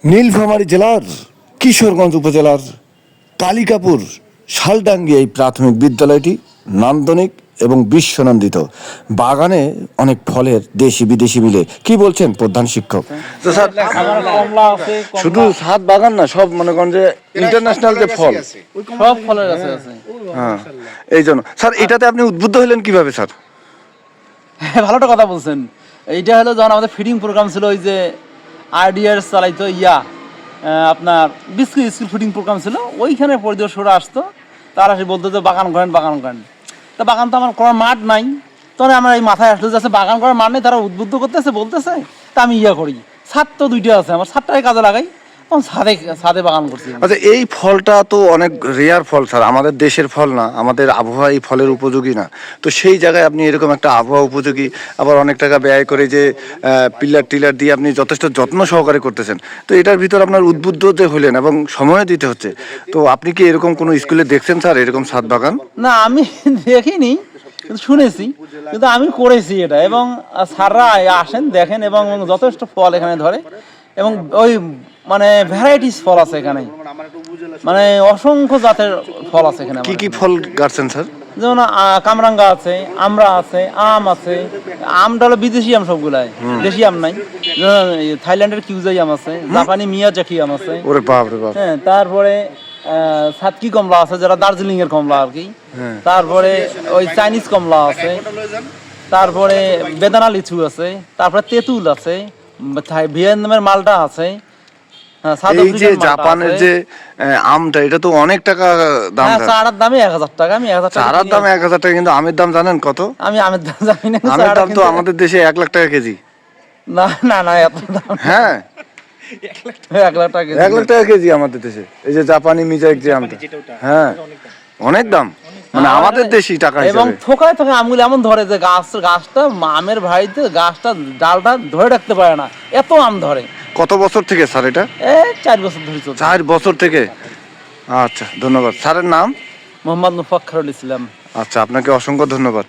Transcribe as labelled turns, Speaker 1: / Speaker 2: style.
Speaker 1: নীলফামারী জেলার কিশোরগঞ্জ উপজেলার কালিকাপুর শালডাঙ্গি এই প্রাথমিক বিদ্যালয়টি নান্দনিক এবং বিশ্বনন্দিত। বাগানে অনেক ফলের দেশি বিদেশি মিলে। কি বলছেন প্রধান শিক্ষক? তো স্যার, শুধু ছাদ বাগান না, সব মনে করেন যে ইন্টারন্যাশনাল যে ফল,
Speaker 2: সব ফলের গাছ আছে।
Speaker 1: হ্যাঁ, এই জন্য স্যার এটাতে আপনি উদ্বুদ্ধ হলেন কিভাবে স্যার?
Speaker 2: ভালো একটা কথা বলছেন। এইটা হলো যখন আমাদের ফিডিং প্রোগ্রাম ছিল, ওই যে আরডিআরএস চালাইতো আপনার বিস্কুট স্কুল ফিডিং প্রোগ্রাম ছিল, ওইখানে পরিদর্শকরা আসতো, তারা সে বলতো যে বাগান করেন বাগান করেন। তা বাগান তো আমার করার মাঠ নাই, তখন আমার এই মাথায় আসলো যে বাগান করার মাঠ নেই, তারা উদ্বুদ্ধ করতেছে, বলতেছে, তা আমি করি। ছাদ তো দুইটা আছে, আমার ছাদটাই কাজে লাগাই, তখন ছাদে বাগান করছি।
Speaker 1: আচ্ছা, এই ফলটা তো অনেক রেয়ার ফল স্যার, আমাদের দেশের ফল না, আমাদের আবহাওয়া এই ফলের উপযোগী না। তো সেই জায়গায় আপনি এরকম একটা আবহাওয়া উপযোগী, আবার অনেক টাকা ব্যয় করে যে পিলার টিলার দিয়ে আপনি যথেষ্ট যত্ন সহকারে করতেছেন, তো এটার ভিতর আপনার উদ্বুদ্ধ যে হলেন এবং সময় দিতে হচ্ছে, তো আপনি কি এরকম কোনো স্কুলে দেখছেন স্যার এরকম ছাদ বাগান?
Speaker 2: না, আমি দেখিনি, কিন্তু শুনেছি, কিন্তু আমি করেছি এটা। এবং স্যাররা আসেন, দেখেন, এবং যথেষ্ট ফল এখানে ধরে, এবং ওই মানে ভ্যারাইটিস ফল আছে এখানে, মানে অসংখ্য জাতের ফল আছে এখানে।
Speaker 1: কি কি ফল গাছছেন স্যার?
Speaker 2: যেমন কামরাঙ্গা আছে, আমরা আছে, আম আছে। আমটা হলো বিদেশি আম, সবগুলাই দেশি আম নাই। থাইল্যান্ডের কিউজাই আম আছে, জাপানি মিয়াজাকি আম আছে।
Speaker 1: ওরে বাপ রে বাপ।
Speaker 2: হ্যাঁ, তারপরে সাতকি কমলা আছে, যেটা দার্জিলিং এর কমলা আর কি। তারপরে ওই চাইনিজ কমলা আছে, তারপরে বেদানা লিচু আছে, তারপরে তেঁতুল আছে, ভিয়েতনামের মালটা আছে।
Speaker 1: এই যে জাপানের যে আমটা, এটা তো অনেক টাকা দাম।
Speaker 2: চারার দামে 1000 টাকা। আমি 1000 টাকা,
Speaker 1: চারার দামে 1000 টাকা, কিন্তু আমের দাম জানেন কত?
Speaker 2: আমি আমের দাম জানি না।
Speaker 1: আমের দাম তো আমাদের দেশে 1 লাখ টাকা কেজি।
Speaker 2: না না না, এত দাম।
Speaker 1: হ্যাঁ,
Speaker 2: 1 লাখ টাকা,
Speaker 1: 1 লাখ টাকা কেজি আমাদের দেশে। এই যে জাপানি মিজাইক যে আমটা, হ্যাঁ, অনেক দাম, মানে আমাদের দেশি টাকা হিসেবে।
Speaker 2: এবং থোকায় থোকায় আমগুলো এমন ধরে যে গাছটা আমের ভাইতে গাছটা ডালটা ধরে রাখতে পারে না, এত আম ধরে।
Speaker 1: কত বছর থেকে স্যার এটা?
Speaker 2: 4 বছর ধরে চলছে।
Speaker 1: 4 বছর থেকে। আচ্ছা, ধন্যবাদ। স্যারের নাম?
Speaker 2: মোহাম্মদ মুফাক্খরুল ইসলাম।
Speaker 1: আচ্ছা, আপনাকে অসংখ্য ধন্যবাদ।